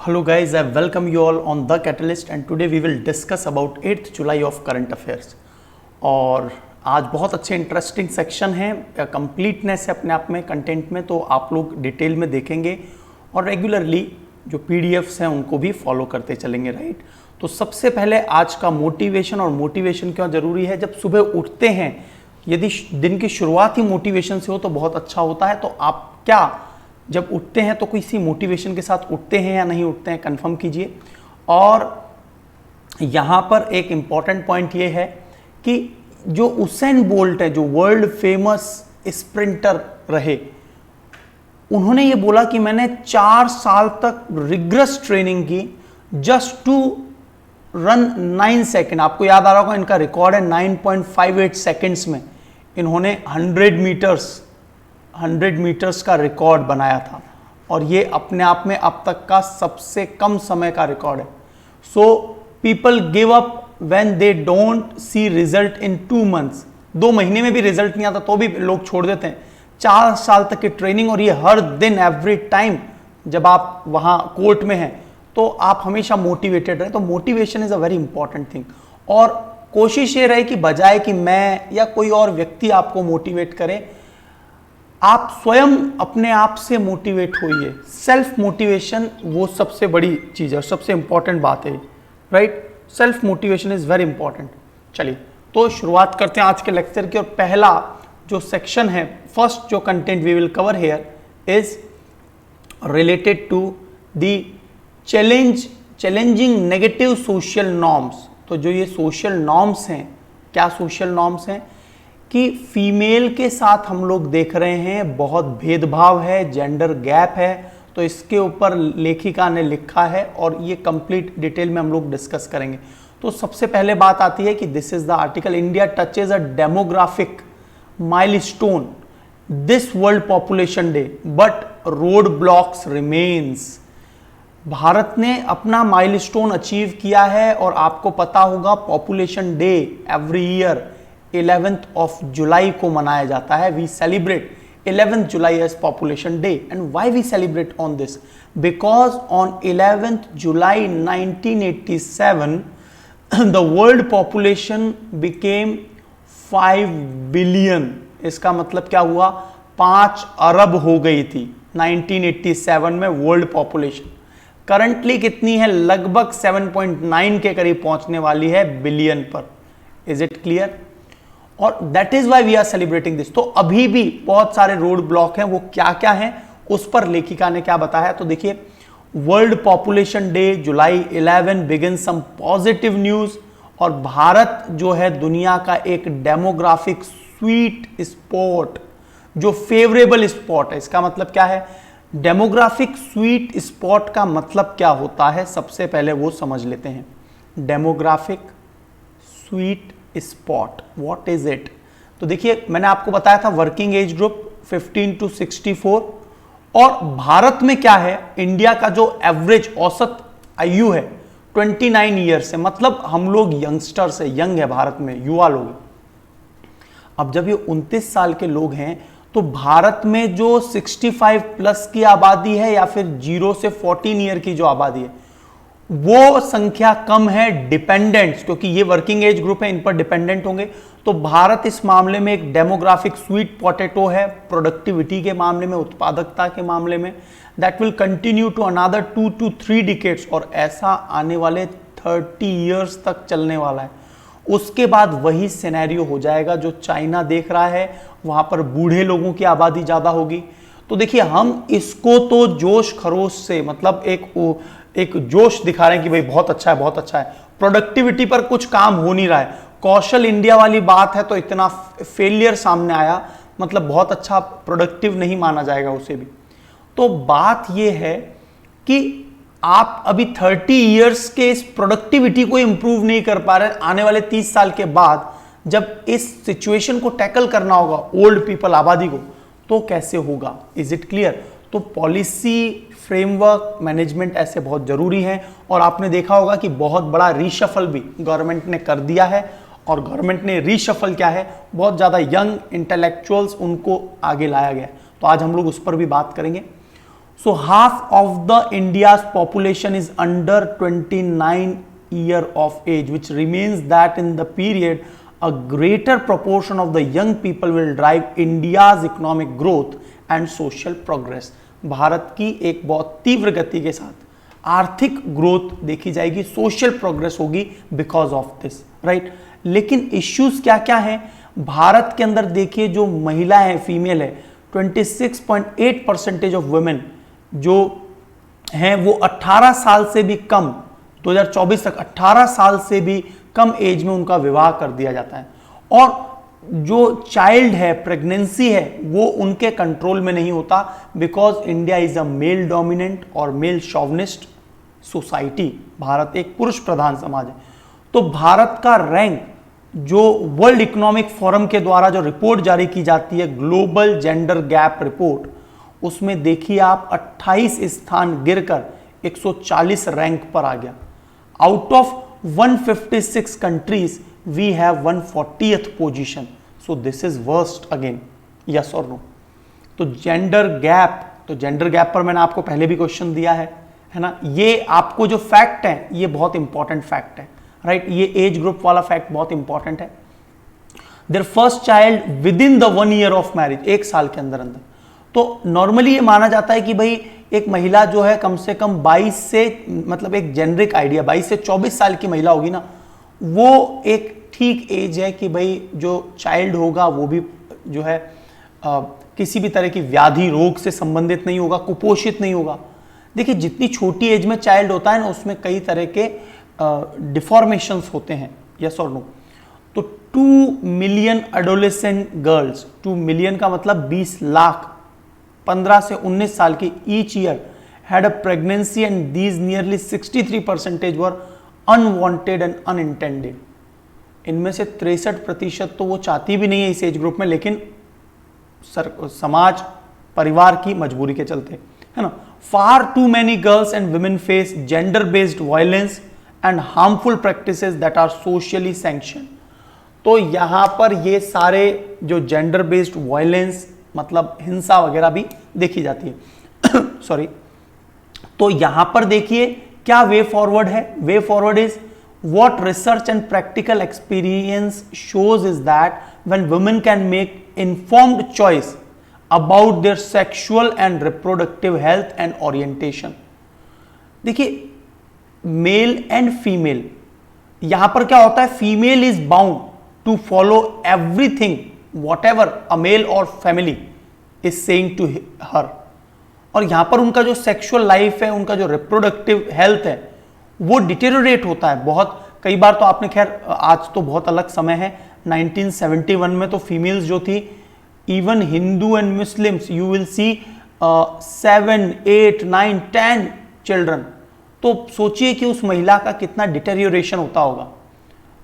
Hello guys, I welcome you all on The Catalyst and today we will discuss about 8th July of current affairs। और आज बहुत अच्छे interesting section है, completeness है अपने आप में कंटेंट में, तो आप लोग डिटेल में देखेंगे और रेगुलरली जो पीडीएफ्स हैं उनको भी फॉलो करते चलेंगे, राइट। तो सबसे पहले आज का मोटिवेशन, और मोटिवेशन क्यों ज़रूरी है। जब सुबह उठते हैं, यदि दिन की शुरुआत ही मोटिवेशन से हो तो बहुत अच्छा होता है। तो आप क्या जब उठते हैं तो किसी मोटिवेशन के साथ उठते हैं या नहीं उठते हैं, कंफर्म कीजिए। और यहाँ पर एक इम्पॉर्टेंट पॉइंट ये है कि जो उसेन बोल्ट है, जो वर्ल्ड फेमस स्प्रिंटर रहे, उन्होंने ये बोला कि मैंने 4 साल तक रिग्रेस ट्रेनिंग की जस्ट टू रन 9 सेकेंड। आपको याद आ रहा होगा इनका रिकॉर्ड है 9.58 सेकेंड्स में इन्होंने 100 मीटर्स का रिकॉर्ड बनाया था, और ये अपने आप में अब तक का सबसे कम समय का रिकॉर्ड है। So people give up when they don't see result in 2 months. 2 महीने में भी रिजल्ट नहीं आता तो भी लोग छोड़ देते हैं। 4 साल तक की ट्रेनिंग, और ये हर दिन एवरी टाइम जब आप वहां कोर्ट में हैं तो आप हमेशा मोटिवेटेड रहे। तो motivation is a very important thing. और कोशिश ये रहे कि बजाय कि मैं या कोई और व्यक्ति आपको मोटिवेट करे, आप स्वयं अपने आप से मोटिवेट होइए। सेल्फ मोटिवेशन वो सबसे बड़ी चीज है और सबसे इंपॉर्टेंट बात है, right. Self motivation is very important. चलिए तो शुरुआत करते हैं आज के लेक्चर की। और पहला जो सेक्शन है, फर्स्ट जो content we will cover here is related to the challenging negative social norms. तो जो ये सोशल नॉर्म्स हैं, क्या सोशल नॉर्म्स हैं कि फीमेल के साथ हम लोग देख रहे हैं बहुत भेदभाव है, जेंडर गैप है। तो इसके ऊपर लेखिका ने लिखा है और ये कंप्लीट डिटेल में हम लोग डिस्कस करेंगे। तो सबसे पहले बात आती है कि this is the article, India touches a demographic milestone this world population day but road blocks remains. Bharat ने अपना माइलस्टोन अचीव किया है, और आपको पता होगा population day every year 11th of July को मनाया जाता है। We celebrate 11th July as population day, and why we celebrate on this? Because on 11th July 1987 the world population became 5 billion। इसका मतलब क्या हुआ, 5 अरब हो गई थी 1987 में वर्ल्ड पॉपुलेशन। करंटली कितनी है, लगभग 7.9 के करीब पहुंचने वाली है बिलियन पर। Is it clear? और that is why we are celebrating this. तो अभी भी बहुत सारे रोड ब्लॉक हैं, वो क्या क्या हैं उस पर लेखिका ने क्या बताया। तो देखिए, वर्ल्ड पॉपुलेशन डे जुलाई 11 बिगिन सम पॉजिटिव न्यूज। और भारत जो है दुनिया का एक डेमोग्राफिक स्वीट स्पॉट, जो फेवरेबल स्पॉट है। इसका मतलब क्या है, डेमोग्राफिक स्वीट स्पॉट का मतलब क्या होता है, सबसे पहले वो समझ लेते हैं। Demographic sweet spot, what is it. तो देखिए, मैंने आपको बताया था वर्किंग एज ग्रुप 15 to 64, और भारत में क्या है, इंडिया का जो एवरेज औसत आयु है 29 ईयर्स है। मतलब हम लोग यंगस्टर्स है, यंग है भारत में, युवा लोग। अब जब ये 29 साल के लोग हैं तो भारत में जो 65 प्लस की आबादी है या फिर 0 से 14 ईयर की जो आबादी है, वो संख्या कम है डिपेंडेंट्स, क्योंकि ये वर्किंग एज ग्रुप है, इन पर डिपेंडेंट होंगे। तो भारत इस मामले में एक डेमोग्राफिक स्वीट पोटैटो है, प्रोडक्टिविटी के मामले में, उत्पादकता के मामले में। That will continue to another 2 to 3 decades, और ऐसा आने वाले 30 ईयर्स तक चलने वाला है। उसके बाद वही सिनेरियो हो जाएगा जो चाइना देख रहा है, वहां पर बूढ़े लोगों की आबादी ज्यादा होगी। तो देखिए, हम इसको तो जोश खरोश से, मतलब एक जोश दिखा रहे हैं कि भाई बहुत अच्छा है, बहुत अच्छा है। प्रोडक्टिविटी पर कुछ काम हो नहीं रहा है। कौशल इंडिया वाली बात है तो इतना फेलियर सामने आया, मतलब बहुत अच्छा प्रोडक्टिव नहीं माना जाएगा उसे भी। तो बात यह है कि आप अभी 30 ईयर्स के इस प्रोडक्टिविटी को इंप्रूव नहीं कर पा रहे। आने वाले 30 साल के बाद जब इस सिचुएशन को टैकल करना होगा, ओल्ड पीपल आबादी को, तो कैसे होगा। Is it clear? तो पॉलिसी, फ्रेमवर्क, मैनेजमेंट ऐसे बहुत जरूरी हैं। और आपने देखा होगा कि बहुत बड़ा रीशफल भी गवर्नमेंट ने कर दिया है। और गवर्नमेंट ने रीशफल क्या है, बहुत ज़्यादा यंग इंटेलेक्चुअल्स उनको आगे लाया गया। तो आज हम लोग उस पर भी बात करेंगे। So half of the India's population is under 29 year of age, which remains that in the period a greater proportion of the young people will drive India's economic growth and social progress. Bharat की एक बहुत तीव्र गति के साथ आर्थिक growth देखी जाएगी, सोशल प्रोग्रेस होगी बिकॉज ऑफ दिस, राइट। लेकिन इश्यूज क्या क्या हैं भारत के अंदर? देखिए, जो महिला है, फीमेल है, 26.8% ऑफ वुमेन जो हैं वो 18 साल से भी कम, 2024 तक 18 साल से भी कम एज में उनका विवाह कर दिया जाता है। और जो चाइल्ड है, प्रेगनेंसी है, वो उनके कंट्रोल में नहीं होता because India is a male dominant और मेल शॉवनिस्ट सोसाइटी। भारत एक पुरुष प्रधान समाज है। तो भारत का रैंक जो वर्ल्ड इकोनॉमिक फोरम के द्वारा जो रिपोर्ट जारी की जाती है, ग्लोबल जेंडर गैप रिपोर्ट, उसमें देखिए आप 28 स्थान गिरकर 140 रैंक पर आ गया। Out of 156 countries we have 140th position. So this is worst again, yes और नो? तो जेंडर गैप पर मैंने आपको पहले भी क्वेश्चन दिया है ना। ये आपको जो फैक्ट है ये बहुत इंपॉर्टेंट फैक्ट है, राइट। ये एज ग्रुप वाला फैक्ट बहुत इंपॉर्टेंट है। Their first child within the 1 year of marriage, 1 साल के अंदर अंदर। तो नॉर्मली ये माना जाता है कि भाई एक महिला जो है कम से कम 22 से, मतलब एक जेनरिक आइडिया, 22 से 24 साल की महिला होगी ना, वो एक ठीक एज है कि भाई जो चाइल्ड होगा वो भी जो है किसी भी तरह की व्याधि रोग से संबंधित नहीं होगा, कुपोषित नहीं होगा। देखिए, जितनी छोटी एज में चाइल्ड होता है ना, उसमें कई तरह के डिफॉर्मेशंस होते हैं, यस और नो? तो 2 मिलियन एडोलेसेंट गर्ल्स, 2 मिलियन का मतलब 20 लाख 15 से 19 साल की each year had a pregnancy and these nearly 63% were unwanted and unintended. इनमें से 63% तो वो चाहती भी नहीं है इस एज ग्रुप में, लेकिन समाज परिवार की मजबूरी के चलते, है ना। Far too many girls and women face gender based violence and harmful practices that are socially sanction. तो यहां पर ये सारे जो जेंडर बेस्ड वायलेंस मतलब हिंसा वगैरह भी देखी जाती है सॉरी। तो यहां पर देखिए क्या वे फॉरवर्ड है। Way forward is what research and practical experience shows is that when women can make informed choice about their sexual and reproductive health and orientation। देखिए, मेल एंड फीमेल, यहां पर क्या होता है, female is bound to follow everything what ever a male और family is saying to her. और यहां पर उनका जो सेक्सुअल लाइफ है, उनका जो रिप्रोडक्टिव हेल्थ है, वो डिटेरियोरेट होता है बहुत। कई बार तो आपने, खैर आज तो बहुत अलग समय है, 1971 में तो फीमेल्स जो थी, even Hindu and Muslims, you will see 7, 8, 9, 10 children. तो सोचिए कि उस महिला का कितना डिटेरियोरेशन होता होगा।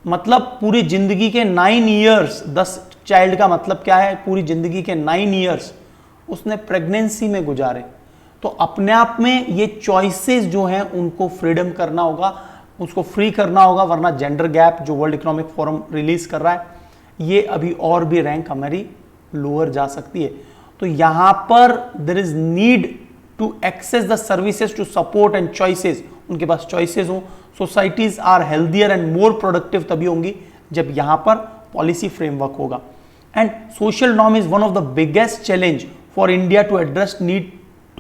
मतलब पूरी जिंदगी के 9 ईयर्स, 10 चाइल्ड का मतलब क्या है, पूरी जिंदगी के 9 ईयर्स उसने प्रेगनेंसी में गुजारे। तो अपने आप में ये चॉइसेस जो हैं उनको फ्रीडम करना होगा, उसको फ्री करना होगा, वरना जेंडर गैप जो वर्ल्ड इकोनॉमिक फोरम रिलीज कर रहा है, ये अभी और भी रैंक हमारी लोअर जा सकती है। तो यहां पर there is need to access the services to support and choices, उनके पास चॉइसेस हो। Societies are healthier and more productive तभी होंगी जब यहां पर पॉलिसी फ्रेमवर्क होगा। And social norm is one of the biggest challenge for India to address need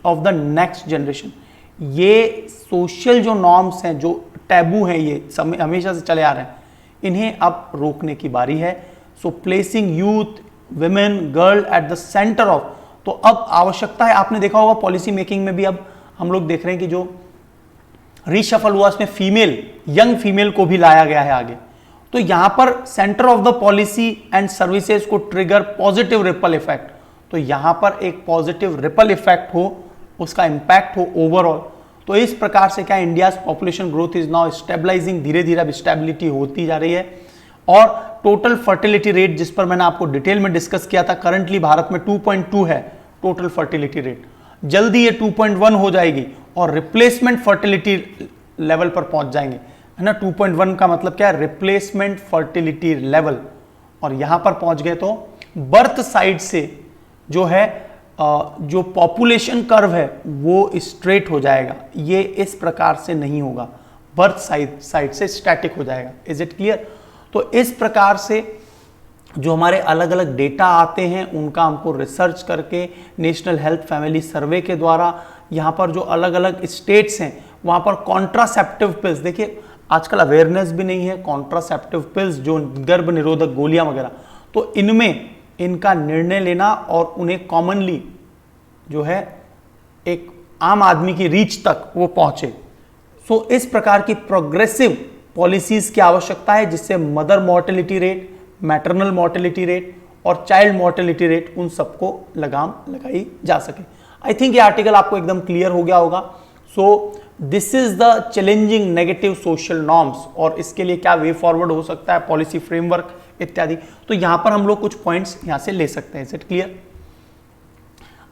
of the next generation. ये सोशल जो नॉर्म्स हैं, जो टैबू हैं, ये हमेशा से चले आ रहे हैं, इन्हें अब रोकने की बारी है। So placing youth, women, girl at the centre of, तो अब आवश्यकता है। आपने देखा होगा पॉलिसी मेकिंग में भी अब हम लोग देख रहे हैं कि जो रीशफल हुआ उसमें फीमेल, यंग फीमेल को भी लाया गया है आगे। तो यहां पर centre of the policy and services को ट्रिगर पॉजिटिव रिपल इफेक्ट, तो यहां पर एक पॉजिटिव रिपल इफेक्ट हो, उसका इंपैक्ट हो ओवरऑल। तो इस प्रकार से क्या India population growth is now stabilising, धीरे धीरे अब स्टेबिलिटी होती जा रही है। और टोटल फर्टिलिटी रेट, जिस पर मैंने आपको डिटेल में डिस्कस किया था, करंटली भारत में 2.2 है टोटल फर्टिलिटी रेट, जल्दी ये 2.1 हो जाएगी और रिप्लेसमेंट फर्टिलिटी लेवल पर पहुंच जाएंगे, है ना। 2.1 का मतलब क्या है, रिप्लेसमेंट फर्टिलिटी लेवल। और यहां पर पहुंच गए तो बर्थ साइड से जो है जो पॉपुलेशन कर्व है वो स्ट्रेट हो जाएगा, ये इस प्रकार से नहीं होगा, बर्थ साइड से स्टैटिक हो जाएगा। Is it clear? तो इस प्रकार से जो हमारे अलग अलग डेटा आते हैं उनका हमको रिसर्च करके नेशनल हेल्थ फैमिली सर्वे के द्वारा यहाँ पर जो अलग अलग स्टेट्स हैं वहाँ पर कॉन्ट्रासेप्टिव पिल्स, देखिए आजकल अवेयरनेस भी नहीं है, कॉन्ट्रासेप्टिव पिल्स जो गर्भ निरोधक गोलियां वगैरह, तो इनमें इनका निर्णय लेना और उन्हें कॉमनली जो है एक आम आदमी की रीच तक वो पहुंचे। सो इस प्रकार की प्रोग्रेसिव पॉलिसीज की आवश्यकता है जिससे mother mortality rate, maternal mortality rate और चाइल्ड मॉर्टेलिटी रेट उन सबको लगाम लगाई जा सके। आई थिंक ये आर्टिकल आपको एकदम क्लियर हो गया होगा। सो this is the challenging negative social norms, और इसके लिए क्या वे फॉरवर्ड हो सकता है, पॉलिसी फ्रेमवर्क इत्यादि। तो यहां पर हम लोग कुछ पॉइंट्स यहां से ले सकते हैं। Is it clear?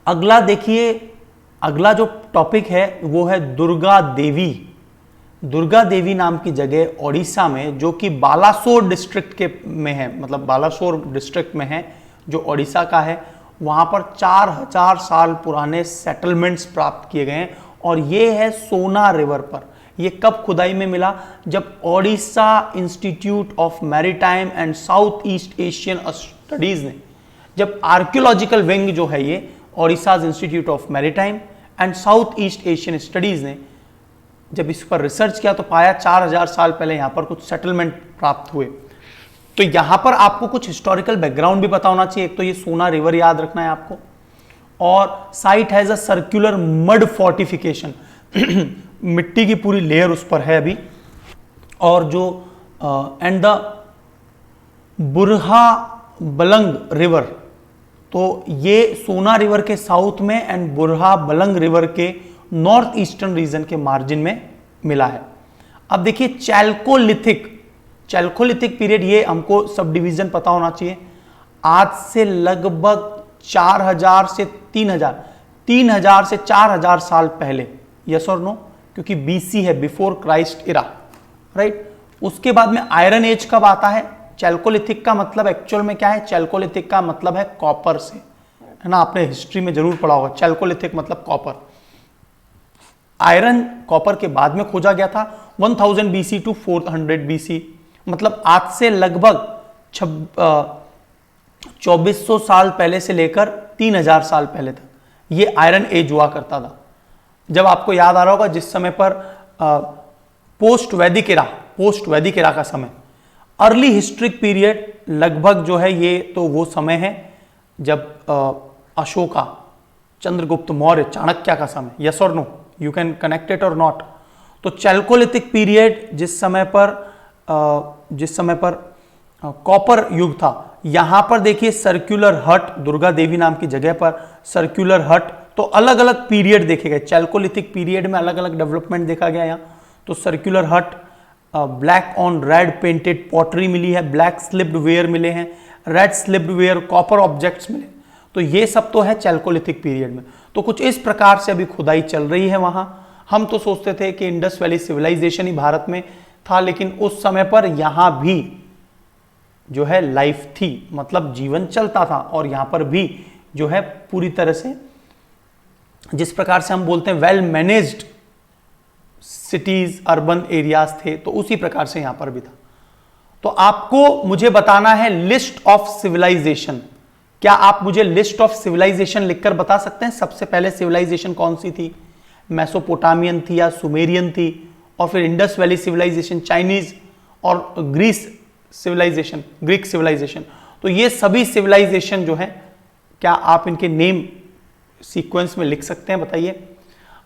अगला देखिए, अगला जो टॉपिक है वो है दुर्गा देवी। दुर्गा देवी नाम की जगह ओडिशा में, जो कि बालासोर डिस्ट्रिक्ट के में है, मतलब बालासोर डिस्ट्रिक्ट में है जो ओडिशा का है, वहां पर 4000 साल पुराने सेटलमेंट्स प्राप्त किए गए हैं, और ये है सोना रिवर पर। ये कब खुदाई में मिला? जब Odisha institute of maritime and south east Asian studies ने, जब आर्कियोलॉजिकल विंग जो है ये Odisha institute of maritime and south east Asian studies ने जब इस पर रिसर्च किया तो पाया 4000 साल पहले यहां पर कुछ सेटलमेंट प्राप्त हुए। तो यहां पर आपको कुछ हिस्टोरिकल बैकग्राउंड भी पता होना चाहिए। एक तो ये सोना रिवर याद रखना है आपको, और site has a circular mud fortification मिट्टी की पूरी लेयर उस पर है अभी, और जो and the Burha Balang river, तो ये सोना रिवर के साउथ में एंड बुरहा बलंग रिवर के नॉर्थ ईस्टर्न रीजन के मार्जिन में मिला है। अब देखिए चैल्कोलिथिक पीरियड, ये हमको सब डिवीजन पता होना चाहिए। आज से लगभग 4000 से 3000 से 4000 साल पहले, यस और नो, क्योंकि बीसी है, बिफोर क्राइस्ट इरा, राइट। उसके बाद में आयरन एज कब आता है? चैल्कोलिथिक का मतलब एक्चुअल में क्या है? चैल्कोलिथिक का मतलब है कॉपर से, है ना, आपने हिस्ट्री में जरूर पढ़ा होगा। चैल्कोलिथिक मतलब कॉपर। आयरन कॉपर के बाद में खोजा गया था 1000 बीसी टू 400 बीसी, मतलब आज से लगभग 2400 साल पहले से लेकर 3000 साल पहले तक ये आयरन एज हुआ करता था। जब आपको याद आ रहा होगा जिस समय पर पोस्ट वैदिक एरा का समय, अर्ली हिस्ट्रिक पीरियड लगभग जो है ये तो वो समय है जब अशोका, चंद्रगुप्त मौर्य, चाणक्य का समय, यस और no, you can connect it और नॉट। तो चैल्कोलिथिक पीरियड जिस समय पर कॉपर युग था, यहां पर देखिए सर्कुलर हट, दुर्गा देवी नाम की जगह पर सर्कुलर हट, तो अलग अलग पीरियड देखे गए। चैल्कोलिथिक पीरियड में अलग अलग डेवलपमेंट देखा गया यहाँ। तो circular hut, black on red painted pottery मिली है, ब्लैक स्लिप्ड वेयर मिले हैं, red slipped ware, copper objects मिले। तो ये सब तो है चैल्कोलिथिक पीरियड में। तो कुछ इस प्रकार से अभी खुदाई चल रही है वहां। हम तो सोचते थे कि इंडस वैली सिविलाइजेशन ही भारत में था, लेकिन उस समय पर यहां भी जो है लाइफ थी, मतलब जीवन चलता था, और यहां पर भी जो है पूरी तरह से जिस प्रकार से हम बोलते हैं well managed cities, urban areas थे, तो उसी प्रकार से यहां पर भी था। तो आपको मुझे बताना है लिस्ट ऑफ सिविलाइजेशन। क्या आप मुझे लिस्ट ऑफ सिविलाइजेशन लिखकर बता सकते हैं? सबसे पहले सिविलाइजेशन कौन सी थी? मेसोपोटामियन थी या सुमेरियन थी, और फिर इंडस वैली सिविलाइजेशन, चाइनीज और ग्रीक सिविलाइजेशन। तो ये सभी सिविलाइजेशन जो है, क्या आप इनके नेम सीक्वेंस में लिख सकते हैं? बताइए।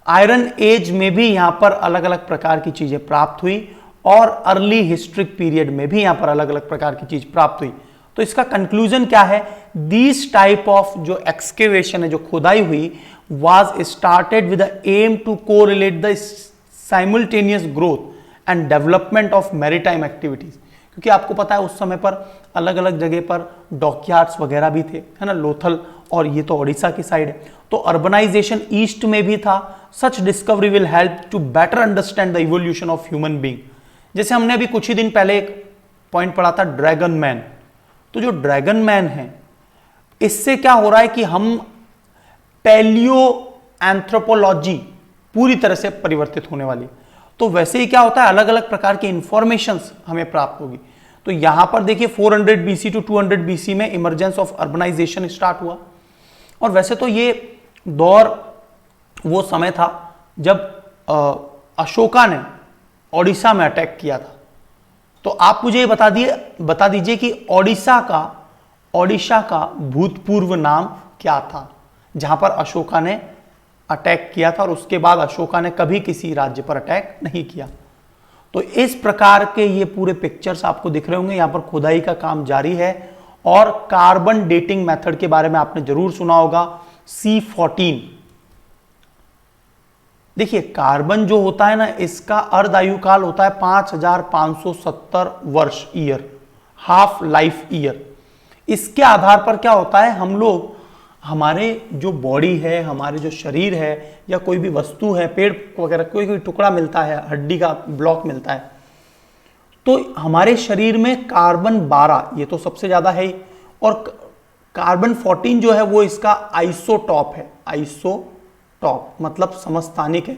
आयरन एज में भी यहां पर अलग अलग प्रकार की चीजें प्राप्त हुई, और अर्ली हिस्ट्रिक पीरियड में भी यहां पर अलग अलग प्रकार की चीज प्राप्त हुई। तो इसका कंक्लूजन क्या है? दिस टाइप ऑफ जो एक्सकेवेशन है, जो खुदाई हुई, was started with the aim to correlate the simultaneous growth and development of maritime activities. क्योंकि आपको पता है उस समय पर अलग अलग जगह पर डॉकयार्ड्स वगैरह भी थे, है ना, लोथल, और ये तो ओडिशा की साइड है। तो अर्बनाइजेशन ईस्ट में भी था। Such discovery will help to better understand the evolution of human being. जैसे हमने अभी कुछ ही दिन पहले एक पॉइंट पढ़ा था, ड्रैगन मैन। तो जो ड्रैगन मैन है, इससे क्या हो रहा है कि हम पैलियो एंथ्रोपोलॉजी पूरी तरह से परिवर्तित होने वाली है। तो वैसे ही क्या होता है, अलग अलग प्रकार की इंफॉर्मेशंस हमें प्राप्त होगी। तो यहां पर देखिए 400 बीसी टू 200 बीसी में इमरजेंस ऑफ अर्बनाइजेशन स्टार्ट हुआ। और वैसे तो ये दौर वो समय था जब अशोका ने ओडिशा में अटैक किया था। तो आप मुझे ये बता दीजिए कि ओडिशा का भूतपूर्व नाम क्या था, जहां पर अशोका ने अटैक किया था, और उसके बाद अशोका ने कभी किसी राज्य पर अटैक नहीं किया। तो इस प्रकार के ये पूरे पिक्चर्स आपको दिख रहे होंगे। यहां पर खुदाई का काम जारी है। और कार्बन डेटिंग मेथड के बारे में आपने जरूर सुना होगा, C14। देखिए कार्बन जो होता है ना, इसका अर्धायुकाल होता है 5570 वर्ष, ईयर, हाफ लाइफ ईयर। इसके आधार पर क्या होता है, हम लोग हमारे जो बॉडी है, हमारे जो शरीर है, या कोई भी वस्तु है, पेड़ वगैरह कोई टुकड़ा मिलता है, हड्डी का ब्लॉक मिलता है, तो हमारे शरीर में कार्बन 12 ये तो सबसे ज्यादा है ही, और कार्बन 14 जो है वो इसका आइसोटॉप है। आइसोटॉप मतलब समस्थानिक है।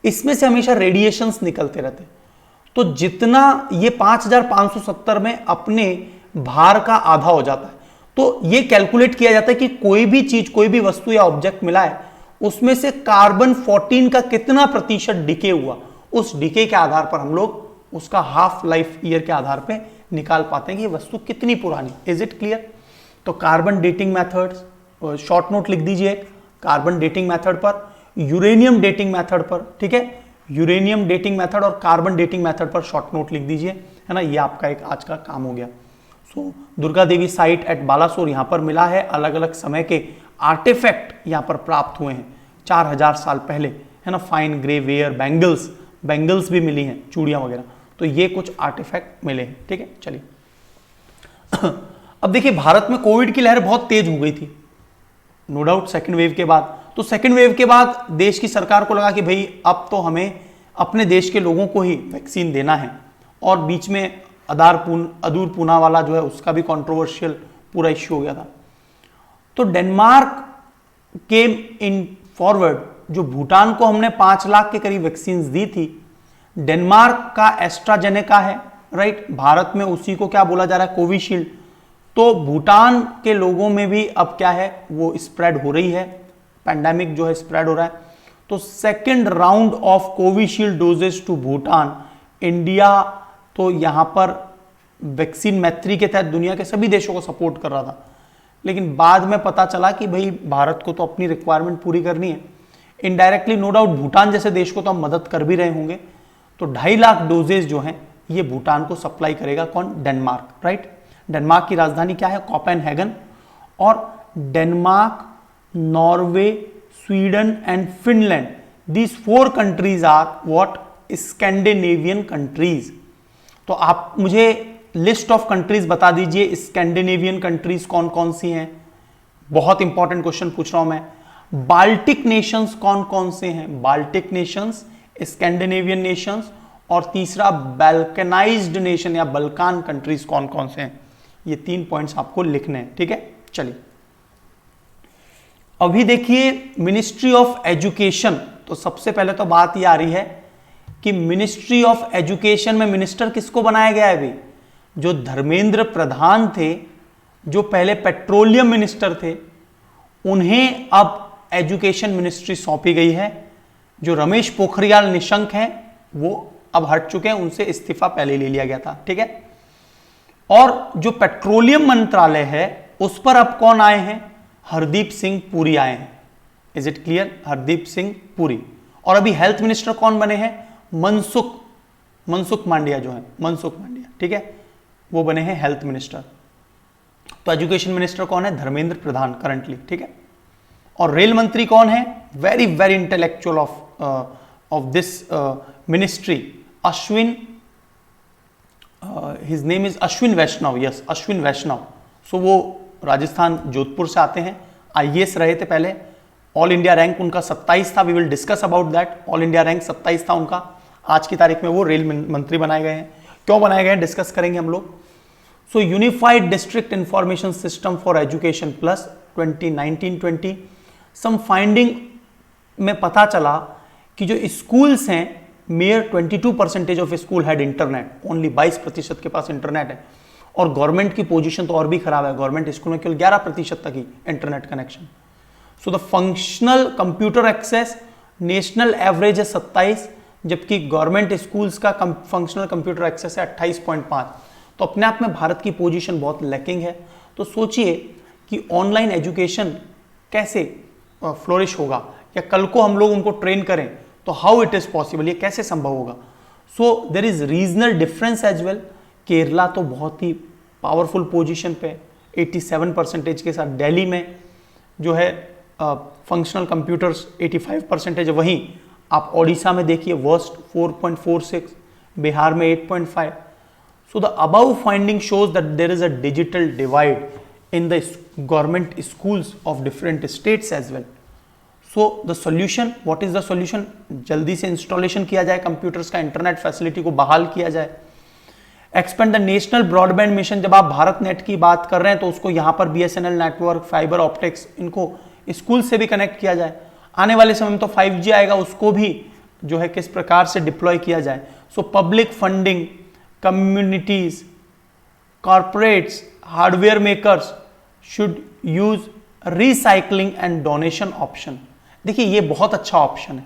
इसमें से हमेशा रेडिएशंस निकलते रहते हैं। तो जितना ये 5570 में अपने भार का आधा हो जाता है। तो ये कैलकुलेट किया जाता है कि कोई भी चीज, कोई भी वस्तु या ऑब्जेक्ट मिला है, उसमें से कार्बन 14 का कितना प्रतिशत डिके हुआ, उस डिके के आधार पर हम लोग उसका हाफ लाइफ ईयर के आधार पे निकाल पाते हैं कि ये वस्तु कितनी पुरानी। Is it clear? तो carbon dating methods, short note लिख दीजिए कार्बन डेटिंग मेथड पर, यूरेनियम डेटिंग मेथड पर, ठीक है, यूरेनियम डेटिंग मेथड और कार्बन डेटिंग मेथड पर शॉर्ट नोट लिख दीजिए, है ना। ये आपका एक आज का काम हो गया। सो दुर्गा देवी साइट एट बालासोर यहां पर मिला है। अलग अलग समय के आर्टिफैक्ट यहां पर प्राप्त हुए हैं 4000 साल पहले, है ना। फाइन ग्रे वेयर, बैंगल्स भी मिली हैं, चूड़ियां वगैरह। तो ये कुछ आर्टिफैक्ट मिले हैं, ठीक है। चलिए अब देखिए, भारत में कोविड की लहर बहुत तेज हो गई थी, नो डाउट, सेकेंड वेव के बाद। तो सेकेंड वेव के बाद देश की सरकार को लगा कि भाई अब तो हमें अपने देश के लोगों को ही वैक्सीन देना है। और बीच में अदूर पूनावाला जो है उसका भी कंट्रोवर्शियल पूरा इश्यू हो गया था। तो डेनमार्क केम इन फॉरवर्ड, जो भूटान को हमने 5 लाख के करीब वैक्सीन दी थी। डेनमार्क का एस्ट्राजेनेका है, राइट। भारत में उसी को क्या बोला जा रहा है, कोविशील्ड। तो भूटान के लोगों में भी अब क्या है, वो स्प्रेड हो रही है, पैंडेमिक जो है स्प्रेड हो रहा है। तो second round of Covishield doses to Bhutan, India तो यहां पर वैक्सीन मैत्री के तहत दुनिया के सभी देशों को सपोर्ट कर रहा था। लेकिन बाद में पता चला कि भाई भारत को तो अपनी रिक्वायरमेंट पूरी करनी है। इनडायरेक्टली नो डाउट भूटान जैसे देश को तो हम मदद कर भी रहे होंगे। तो 2.5 लाख डोजेज जो हैं ये भूटान को सप्लाई करेगा कौन, डेनमार्क, राइट। डेनमार्क की राजधानी क्या है, कोपेनहेगन। और Denmark, Norway, Sweden and Finland, these 4 countries are what, Scandinavian countries. तो आप मुझे लिस्ट ऑफ कंट्रीज बता दीजिए, स्कैंडिनेवियन कंट्रीज कौन कौन सी हैं। बहुत इंपॉर्टेंट क्वेश्चन पूछ रहा हूं मैं। बाल्टिक नेशंस कौन कौन से हैं, बाल्टिक नेशंस, स्कैंडिनेवियन नेशंस, और तीसरा बैल्कनाइज्ड नेशन या बल्कान कंट्रीज कौन कौन से हैं। ये 3 पॉइंट्स आपको लिखने हैं, ठीक है। चलिए अभी देखिए मिनिस्ट्री ऑफ एजुकेशन। तो सबसे पहले तो बात ये आ रही है कि मिनिस्ट्री ऑफ एजुकेशन में मिनिस्टर किसको बनाया गया है अभी, जो धर्मेंद्र प्रधान थे, जो पहले पेट्रोलियम मिनिस्टर थे, उन्हें अब एजुकेशन मिनिस्ट्री सौंपी गई है। जो रमेश पोखरियाल निशंक हैं वो अब हट चुके हैं, उनसे इस्तीफा पहले ले लिया गया था, ठीक है। और जो पेट्रोलियम मंत्रालय है उस पर अब कौन आए हैं, हरदीप सिंह पुरी आए हैं। Is it clear, Hardeep Singh Puri. और अभी हेल्थ मिनिस्टर कौन बने हैं, मनसुख मांडिया जो है, मनसुख मांडिया, ठीक है, वो बने हैं हेल्थ मिनिस्टर। तो एजुकेशन मिनिस्टर कौन है, धर्मेंद्र प्रधान करंटली, ठीक है। और रेल मंत्री कौन है, very very intellectual of this ministry, Ashwin, his name is Ashwin Vaishnaw, yes Ashwin Vaishnaw. So वो राजस्थान जोधपुर से आते हैं, आईएएस रहे थे पहले। ऑल इंडिया रैंक उनका 27 था, we will discuss about that. All India rank 27 था उनका। आज की तारीख में वो रेल मंत्री बनाए गए हैं। क्यों बनाए गए हैं डिस्कस करेंगे हम लोग। So unified district information system for education plus 2019-20, some finding में पता चला कि जो स्कूल्स हैं, mere 22% of school had internet, only 22% के पास इंटरनेट है। और गवर्नमेंट की पोजीशन तो और भी खराब है, गवर्नमेंट स्कूल में केवल 11% तक ही internet connection. So the functional computer access national average है 27, जबकि गवर्नमेंट स्कूल्स का फंक्शनल कंप्यूटर एक्सेस है 28.5। तो अपने आप में भारत की पोजीशन बहुत लैकिंग है। तो सोचिए कि ऑनलाइन एजुकेशन कैसे फ्लोरिश होगा, या कल को हम लोग उनको ट्रेन करें तो हाउ इट इज पॉसिबल, ये कैसे संभव होगा। So there is regional difference as well. Kerala तो बहुत ही पावरफुल पोजीशन पे 87% के साथ, दिल्ली में जो है फंक्शनल कंप्यूटर्स 85% है। वहीं आप ओडिशा में देखिए वर्स्ट 4.46, बिहार में 8.5। So the above finding shows that there is a digital divide in the government schools of different states as well. So the solution, what is the solution? जल्दी से इंस्टॉलेशन किया जाए कंप्यूटर्स का, इंटरनेट फैसिलिटी को बहाल किया जाए। Expand the national broadband mission, जब आप भारत नेट की बात कर रहे हैं तो उसको यहां पर BSNL नेटवर्क, फाइबर ऑप्टिक्स, इनको स्कूल से भी कनेक्ट किया जाए। आने वाले समय में तो 5G आएगा, उसको भी जो है किस प्रकार से डिप्लॉय किया जाए। So public funding, communities, corporates, hardware makers should use recycling and donation option. देखिए ये बहुत अच्छा ऑप्शन है।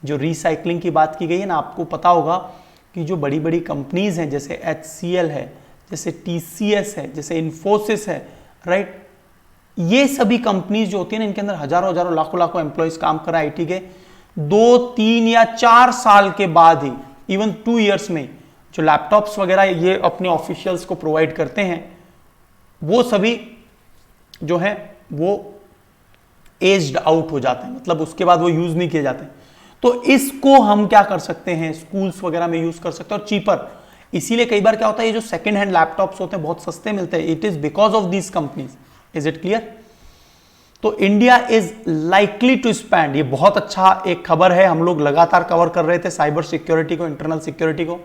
जो रिसाइकलिंग की बात की गई है ना, आपको पता होगा कि जो बड़ी बड़ी कंपनीज हैं, जैसे HCL है, जैसे TCS है, जैसे इन्फोसिस है, राइट, ये सभी कंपनीज जो होती है ना, इनके अंदर हजारों हजारों लाखों लाखों एम्प्लॉयज काम कर रहे हैं IT के। 2, 3 या 4 साल के बाद ही, इवन 2 ईयर्स में, जो लैपटॉप्स वगैरह ये अपने ऑफिशियल्स को प्रोवाइड करते हैं, वो सभी जो है वो एज्ड आउट हो जाते हैं, मतलब उसके बाद वो यूज नहीं किए जाते। तो इसको हम क्या कर सकते हैं, स्कूल्स वगैरह में यूज कर सकते हैं, और चीपर। इसीलिए कई बार क्या होता है, ये जो सेकंड हैंड लैपटॉप्स होते हैं बहुत सस्ते मिलते हैं। It is because of these companies. Is it clear? तो India is likely to spend, ये बहुत अच्छा एक खबर है, हम लोग लगातार कवर कर रहे थे साइबर सिक्योरिटी को, इंटरनल सिक्योरिटी को।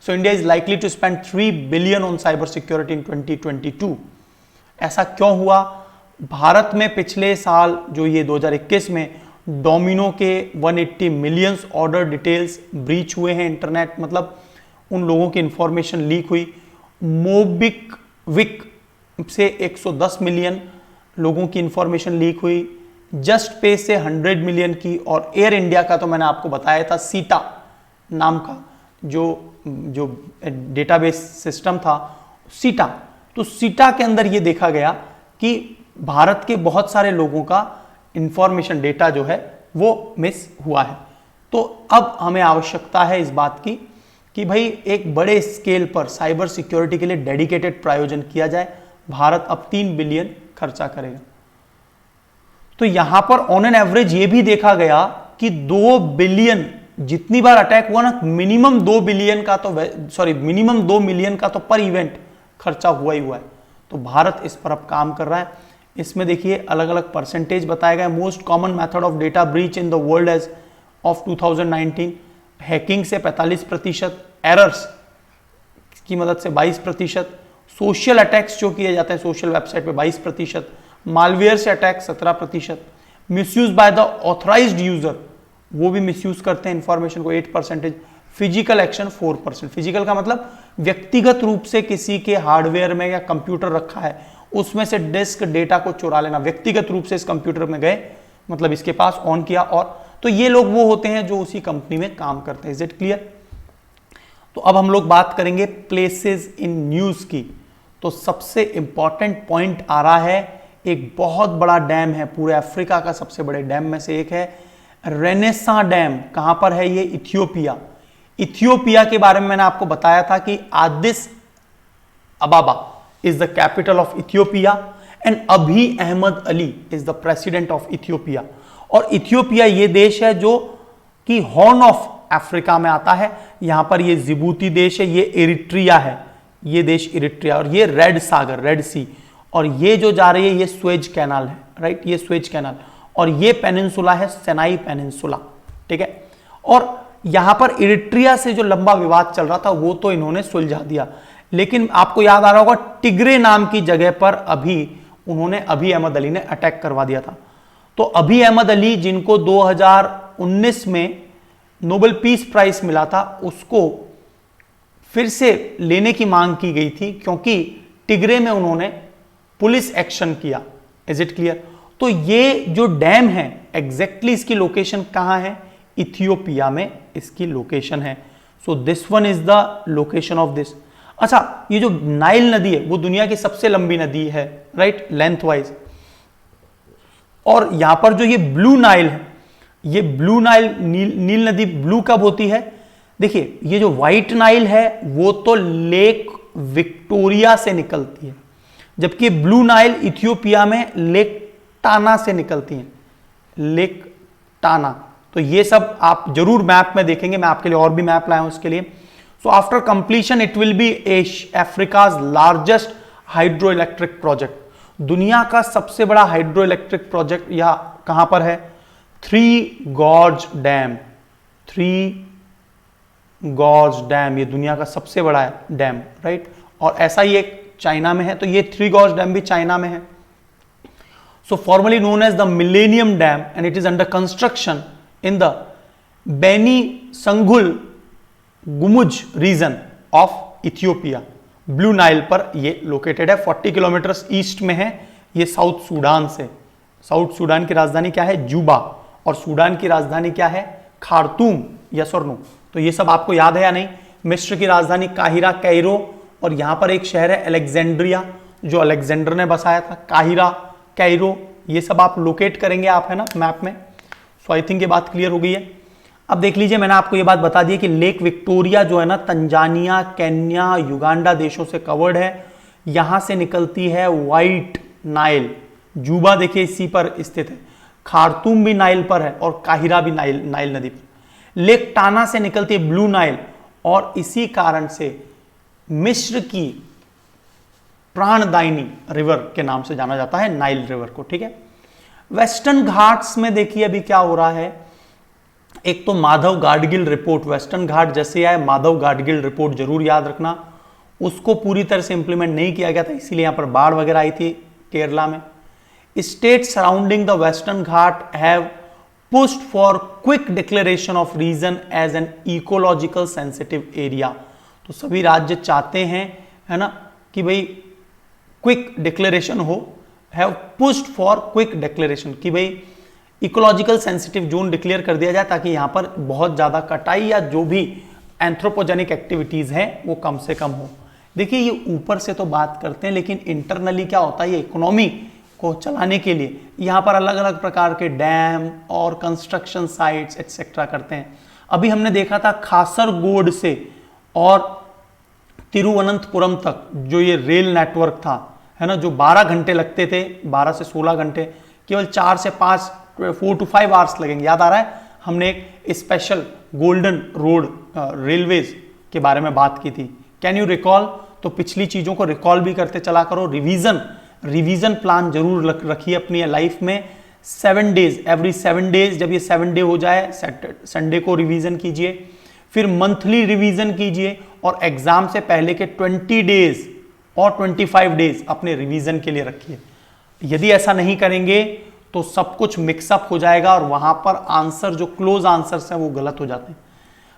So India is likely to spend 3 billion on cyber security in 2022। ऐसा क्यों हुआ? भारत में पिछले साल जो ये 2021 में डोमिनो के 180 मिलियंस ऑर्डर डिटेल्स ब्रीच हुए हैं इंटरनेट, मतलब उन लोगों की इंफॉर्मेशन लीक हुई। मोबिक्विक से 110 मिलियन लोगों की इंफॉर्मेशन लीक हुई। जस्ट पे से 100 मिलियन की, और एयर इंडिया का तो मैंने आपको बताया था, सीटा नाम का जो डेटाबेस सिस्टम था, सीटा। तो सीटा के अंदर ये देखा गया कि भारत के बहुत सारे लोगों का इंफॉर्मेशन डेटा जो है वो मिस हुआ है। तो अब हमें आवश्यकता है इस बात की कि भाई एक बड़े स्केल पर साइबर सिक्योरिटी के लिए डेडिकेटेड प्रायोजन किया जाए। भारत अब 3 बिलियन खर्चा करेगा। तो यहां पर ऑन एन एवरेज ये भी देखा गया कि 2 बिलियन जितनी बार अटैक हुआ ना, मिनिमम 2 बिलियन का तो मिनिमम 2 मिलियन का तो पर इवेंट खर्चा हुआ ही हुआ है। तो भारत इस पर अब काम कर रहा है। इसमें देखिए अलग अलग परसेंटेज बताए गए। Most common method of data breach in the world as of 2019, hacking से 45%, एरर्स की मदद से 22%, सोशल अटैक्स जो किए जाते हैं सोशल वेबसाइट पे 22%, मालवेयर से attack 17%, misuse by the authorised user, वो भी मिसयूज करते हैं इंफॉर्मेशन को 8%, फिजिकल एक्शन 4%। फिजिकल का मतलब व्यक्तिगत रूप से किसी के हार्डवेयर में या कंप्यूटर रखा है उसमें से डिस्क डेटा को चुरा लेना, व्यक्तिगत रूप से इस कंप्यूटर में गए, मतलब इसके पास ऑन किया, और तो ये लोग वो होते हैं जो उसी कंपनी में काम करते हैं। Is it clear? तो अब हम लोग बात करेंगे प्लेसेस इन न्यूज की। तो सबसे इंपॉर्टेंट पॉइंट आ रहा है, एक बहुत बड़ा डैम है, पूरे अफ्रीका का सबसे बड़े डैम में से एक है रेनेसा डैम। कहां पर है ये? इथियोपिया। इथियोपिया के बारे में मैंने आपको बताया था कि आदिस अबाबा is the capital of Ethiopia and Abiy Ahmed Ali is the president of Ethiopia। और इथियोपिया ये देश है जो कि हॉर्न ऑफ अफ्रीका में आता है। यहां पर ये जिबूती देश है, ये इरिट्रिया है, ये देश इरिट्रिया, और ये रेड सागर, रेड सी, और ये जो जा रही है ये स्वेज कैनाल है, राइट, ये स्वेज कैनाल, और ये पेनिनसुला है सेनाई पेनिनसुला, ठीक है। और यहां पर इरिट्रिया से जो लंबा विवाद चल रहा था वो तो इन्होंने सुलझा दिया, लेकिन आपको याद आ रहा होगा टिग्रे नाम की जगह पर अभी अहमद अली ने अटैक करवा दिया था। तो अभी अहमद अली, जिनको 2019 में नोबेल पीस प्राइज मिला था, उसको फिर से लेने की मांग की गई थी क्योंकि टिग्रे में उन्होंने पुलिस एक्शन किया। Is it clear? तो ये जो डैम है एग्जैक्टली इसकी लोकेशन कहां है? इथियोपिया में इसकी लोकेशन है। So this one is the location of this. अच्छा, ये जो नाइल नदी है वो दुनिया की सबसे लंबी नदी है, राइट, लेंथ वाइज। और यहां पर जो ये ब्लू नाइल है, ये ब्लू नाइल, नील नदी ब्लू कब होती है? देखिए, ये जो व्हाइट नाइल है वो तो लेक विक्टोरिया से निकलती है, जबकि ब्लू नाइल इथियोपिया में लेक टाना से निकलती है, लेक टाना। तो ये सब आप जरूर मैप में देखेंगे, मैं आपके लिए और भी मैप लाया हूं उसके लिए। So after completion it will be Africa's largest hydro electric project. दुनिया का सबसे बड़ा हाइड्रो इलेक्ट्रिक प्रोजेक्ट यह कहां पर है? Three gorge dam. Three gorge dam ये दुनिया का सबसे बड़ा है डैम, राइट। और ऐसा ही एक चाइना में है, तो ये थ्री गॉर्ज डैम भी चाइना में है। So formerly known as the millennium dam and it is under construction in the Benishangul Gumuz region of Ethiopia. Blue Nile पर ये लोकेटेड है, 40 किलोमीटर ईस्ट में है ये साउथ सूडान से। साउथ सूडान की राजधानी क्या है? जूबा। और सूडान की राजधानी क्या है? खार्तूम। यस और नो? तो ये सब आपको याद है या नहीं? मिस्र की राजधानी काहिरा, कैरो, और यहां पर एक शहर है अलेक्जेंड्रिया जो अलेक्जेंडर ने बसाया था। काहिरा, कैरो, ये सब आप लोकेट करेंगे आप, है ना, मैप में। सो आई थिंक ये बात क्लियर हो गई है। अब देख लीजिए, मैंने आपको ये बात बता दी कि लेक विक्टोरिया जो है ना, तंजानिया, केन्या, युगांडा देशों से कवर्ड है। यहां से निकलती है व्हाइट नाइल। जूबा देखिए इसी पर स्थित है, खार्तूम भी नाइल पर है और काहिरा भी नाइल नदी पर। लेक टाना से निकलती है ब्लू नाइल, और इसी कारण से मिस्र की प्राणदायिनी रिवर के नाम से जाना जाता है, नाइल रिवर को, ठीक है। वेस्टर्न घाट्स में देखिए अभी क्या हो रहा है। एक तो माधव गाडगिल रिपोर्ट, वेस्टर्न घाट जैसे आए माधव गाडगिल रिपोर्ट जरूर याद रखना, उसको पूरी तरह से इंप्लीमेंट नहीं किया गया था, इसीलिए यहां पर बाढ़ वगैरह आई थी केरला में। States surrounding the Western Ghat have pushed for quick declaration of region as an ecological sensitive area। तो सभी राज्य चाहते हैं, है ना, कि भाई क्विक डिक्लेरेशन हो, have pushed for quick declaration, कि भाई इकोलॉजिकल सेंसिटिव जोन डिक्लेयर कर दिया जाए ताकि यहां पर बहुत ज्यादा कटाई या जो भी एंथ्रोपोजेनिक एक्टिविटीज हैं वो कम से कम हो। देखिए, ये ऊपर से तो बात करते हैं, लेकिन इंटरनली क्या होता है, ये इकोनॉमी को चलाने के लिए यहां पर अलग अलग प्रकार के डैम और कंस्ट्रक्शन साइट्स एक्सेट्रा करते हैं। अभी हमने देखा था खासरगोड से और तिरुवनंतपुरम तक जो ये रेल नेटवर्क था, है ना, जो 12 घंटे लगते थे, 12 से 16 घंटे, केवल 4 से 5, 4 to 5 आवर्स लगेंगे। याद आ रहा है, हमने एक स्पेशल गोल्डन रोड रेलवेज के बारे में बात की थी, कैन यू रिकॉल? तो पिछली चीजों को रिकॉल भी करते चला करो, रिवीजन प्लान जरूर रखिए अपनी लाइफ में। 7 डेज, एवरी 7 डेज, जब ये 7 डे हो जाए संडे को रिवीजन कीजिए, फिर मंथली रिवीजन कीजिए, और एग्जाम से पहले के 20 डेज और 25 डेज अपने रिवीजन के लिए रखिए। यदि ऐसा नहीं करेंगे तो सब कुछ मिक्सअप हो जाएगा और वहां पर आंसर, जो क्लोज आंसर्स हैं, वो गलत हो जाते हैं।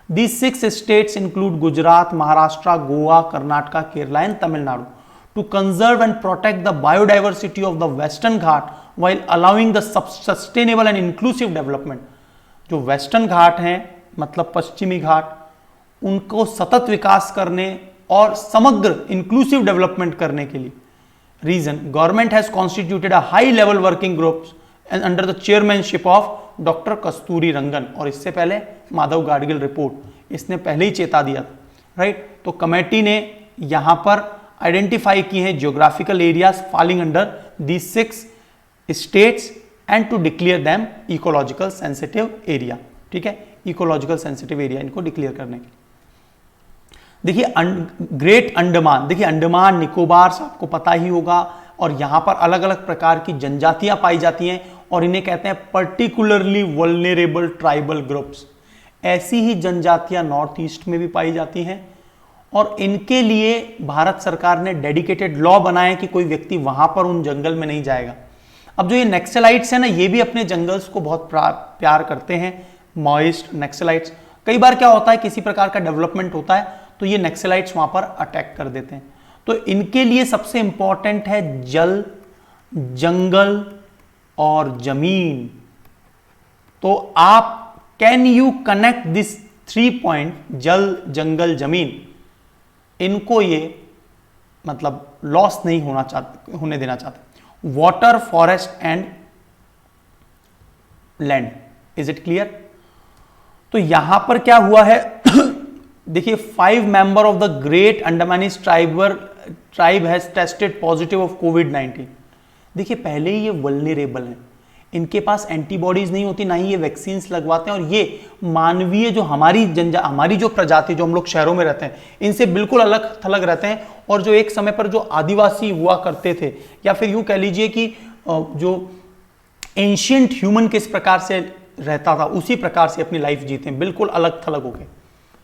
These 6 states include Gujarat, Maharashtra, Goa, Karnataka, Kerala and Tamil Nadu to conserve and protect the biodiversity of the Western Ghat while allowing the sustainable and inclusive development। जो वेस्टर्न घाट हैं, मतलब पश्चिमी घाट, उनको सतत विकास करने और समग्र इंक्लूसिव डेवलपमेंट करने के लिए region government has constituted a high level working groups and under the chairmanship of doctor Kasturi Rangan. और इससे पहले माधव गाडगिल रिपोर्ट, इसने पहले ही चेता दिया था, राइट। तो कमेटी ने यहां पर आइडेंटिफाई की हैं geographical areas falling under the 6 states and to declare them ecological sensitive area, ठीक है, इकोलॉजिकल सेंसिटिव एरिया इनको डिक्लेयर करने के। देखिए ग्रेट अंडमान, देखिए अंडमान निकोबार आपको पता ही होगा, और यहां पर अलग अलग प्रकार की जनजातियां पाई जाती हैं और इन्हें कहते हैं पर्टिकुलरली वल्नरेबल ट्राइबल ग्रुप्स। ऐसी ही जनजातियां नॉर्थ ईस्ट में भी पाई जाती हैं, और इनके लिए भारत सरकार ने डेडिकेटेड लॉ बनाए कि कोई व्यक्ति वहां पर उन जंगल में नहीं जाएगा। अब जो ये नेक्सलाइट्स है ना, ये भी अपने जंगल्स को बहुत प्यार करते हैं, मॉइस्ट नेक्सलाइट्स। कई बार क्या होता है, किसी प्रकार का डेवलपमेंट होता है तो ये नेक्सलाइट्स वहां पर अटैक कर देते हैं। तो इनके लिए सबसे इंपॉर्टेंट है जल, जंगल और जमीन। तो आप can you connect this 3 point, जल, जंगल, जमीन, इनको ये मतलब लॉस नहीं होने देना चाहते। Water, forest and land. Is it clear? तो यहां पर क्या हुआ है देखिए, 5 member of the great Andamanese tribe has tested positive of कोविड-19। देखिए पहले ही ये वल्नरेबल हैं, इनके पास एंटीबॉडीज नहीं होती, ना ही ये वैक्सीन लगवाते हैं, और ये मानवीय जो हमारी जो प्रजाति, जो हम लोग शहरों में रहते हैं, इनसे बिल्कुल अलग थलग रहते हैं। और जो एक समय पर जो आदिवासी हुआ करते थे, या फिर यूं कह लीजिए कि जो एंशियंट ह्यूमन किस प्रकार से रहता था, उसी प्रकार से अपनी लाइफ जीते हैं, बिल्कुल अलग थलग हो गए,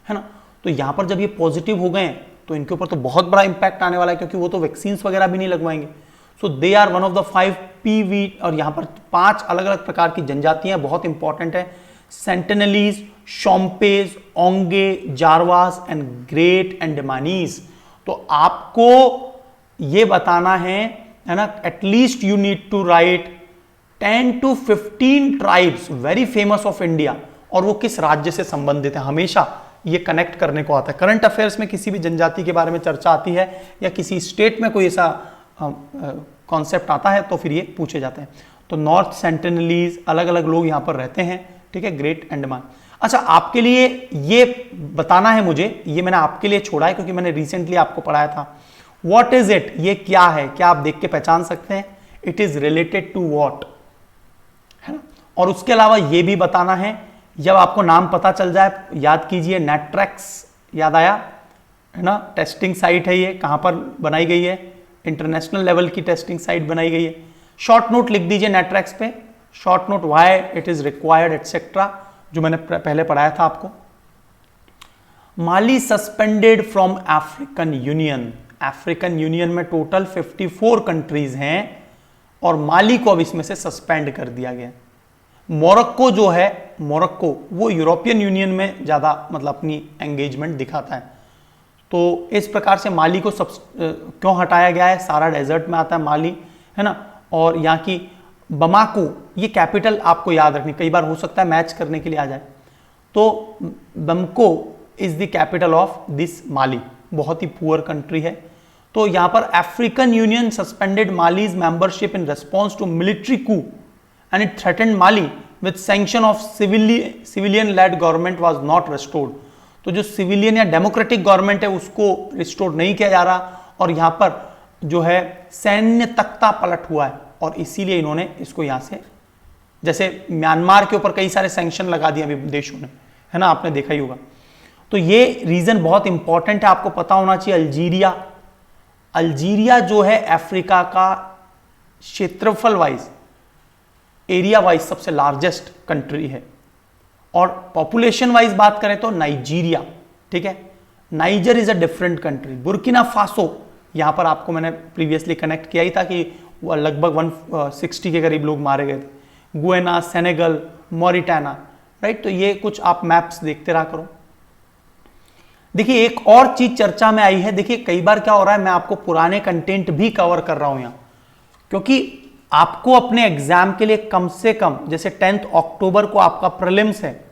है ना। तो यहां पर जब ये पॉजिटिव हो गए तो इनके ऊपर तो बहुत बड़ा इंपैक्ट आने वाला है, क्योंकि वो तो वैक्सीन वगैरह भी नहीं लगवाएंगे। So they are one of the 5 PV, और यहां पर 5 अलग अलग प्रकार की जनजातियां बहुत इंपॉर्टेंट है, सेंटिनलीज, शोम्पेज, ओंगे, जारवास एंड ग्रेट अंडमानीज। तो आपको ये बताना है ना, at least you need to write 10 to 15 tribes very famous of India, और वो किस राज्य से संबंधित है, हमेशा ये कनेक्ट करने को आता है। करंट अफेयर्स में किसी भी जनजाति के बारे में चर्चा आती है, या किसी स्टेट में कोई ऐसा कॉन्सेप्ट आता है, तो फिर ये पूछे जाते हैं। तो नॉर्थ सेंटिनलीज, अलग अलग लोग यहां पर रहते हैं, ठीक है, ग्रेट अंडमान। अच्छा, आपके लिए ये बताना है मुझे, ये मैंने आपके लिए छोड़ा है क्योंकि मैंने रिसेंटली आपको पढ़ाया था। व्हाट इज इट, ये क्या है, क्या आप देख के पहचान सकते हैं? It is related to what, है ना। और उसके अलावा ये भी बताना है, जब आपको नाम पता चल जाए, याद कीजिए नेट्रेक्स, याद आया है ना, टेस्टिंग साइट है, ये कहां पर बनाई गई है, इंटरनेशनल लेवल की टेस्टिंग साइट बनाई गई है। शॉर्ट नोट लिख दीजिए नेट्रेक्स पे, short note, why it is required etcetera, जो मैंने पहले पढ़ाया था आपको। Mali suspended from African Union. African Union में टोटल 54 कंट्रीज हैं, और माली को अब इसमें से सस्पेंड कर दिया गया। मोरक्को जो है, मोरक्को वो यूरोपियन यूनियन में ज्यादा मतलब अपनी एंगेजमेंट दिखाता है। तो इस प्रकार से माली को क्यों हटाया गया है, सारा डेजर्ट में आता है माली, है ना। और यहाँ की बमाको, ये कैपिटल आपको याद रखनी, कई बार हो सकता है मैच करने के लिए आ जाए। तो Bamako is the capital of this Mali, बहुत ही पुअर कंट्री है। तो यहां पर African Union suspended Mali's membership in response to military coup and it threatened Mali with sanction of civilian led government was not restored. तो जो civilian या democratic government है उसको रिस्टोर नहीं किया जा रहा, और यहां पर जो है सैन्य तख्ता पलट हुआ है, और इसीलिए इन्होंने इसको यहां से, जैसे म्यांमार के ऊपर कई सारे सैंक्शन लगा दिए अभी देशों ने, है ना, आपने देखा ही होगा। तो ये रीजन बहुत इंपॉर्टेंट है, आपको पता होना चाहिए। अल्जीरिया, अल्जीरिया जो है अफ्रीका का क्षेत्रफल वाइज, एरिया वाइज सबसे लार्जेस्ट कंट्री है, और पॉपुलेशन वाइज बात करें तो नाइजीरिया, ठीक है, niger is a different country. Burkina Faso, यहां पर आपको मैंने प्रीवियसली कनेक्ट किया ही था कि लगभग 160 के करीब लोग मारे गए थे। Guinea, Senegal, Mauritania, right. तो ये कुछ आप मैप्स देखते रहा करो। देखिए एक और चीज चर्चा में आई है, देखिए कई बार क्या हो रहा है, मैं आपको पुराने कंटेंट भी कवर कर रहा हूं यहां, क्योंकि आपको अपने एग्जाम के लिए कम से कम, जैसे 10 अक्टूबर को आपका प्रीलिम्स है,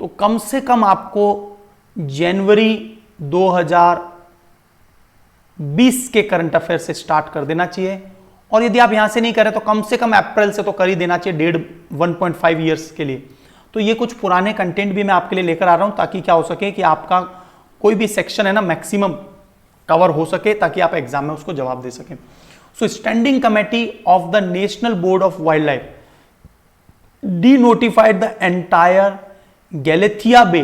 तो कम से कम आपको जनवरी 2020 के करंट अफेयर से स्टार्ट कर देना चाहिए, और यदि आप यहां से नहीं करें तो कम से कम अप्रैल से तो कर ही देना चाहिए, 1.5 ईयर्स के लिए। तो ये कुछ पुराने कंटेंट भी मैं आपके लिए लेकर आ रहा हूं, ताकि क्या हो सके कि आपका कोई भी सेक्शन है ना मैक्सिमम कवर हो सके, ताकि आप एग्जाम में उसको जवाब दे सकें। So standing committee of the national board of wild life denotified the entire Galathea Bay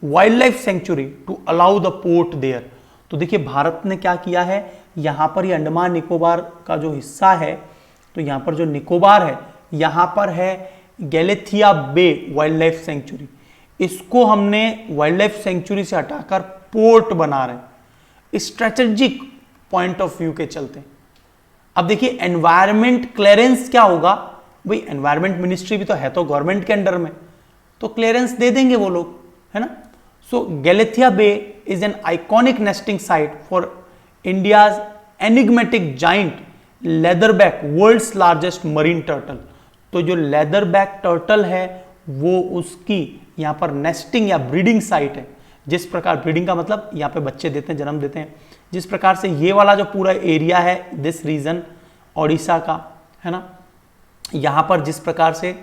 wild life sanctuary to allow the port there. तो देखिए भारत ने क्या किया है, यहां पर ये अंडमान निकोबार का जो हिस्सा है, तो यहां पर जो निकोबार है, यहां पर है Galathea Bay wild life century, इसको हमने वाइल्ड लाइफ सेंचुरी से हटाकर पोर्ट बना रहे हैं, स्ट्रेटेजिक पॉइंट ऑफ व्यू के चलते। अब देखिए एनवायरमेंट क्लियरेंस क्या होगा, भाई एनवायरमेंट मिनिस्ट्री भी तो है तो गवर्नमेंट के अंडर में, तो क्लियरेंस दे देंगे वो लोग, है ना। So Galathea Bay is an iconic nesting site for India's enigmatic giant leatherback world's largest marine turtle. तो जो लेदरबैक टर्टल है वो उसकी यहाँ पर नेस्टिंग या ब्रीडिंग साइट है। जिस प्रकार ब्रीडिंग का मतलब यहाँ पे बच्चे देते हैं, जन्म देते हैं, जिस प्रकार से ये वाला जो पूरा एरिया है दिस रीजन ओडिशा का, है ना, यहाँ पर जिस प्रकार से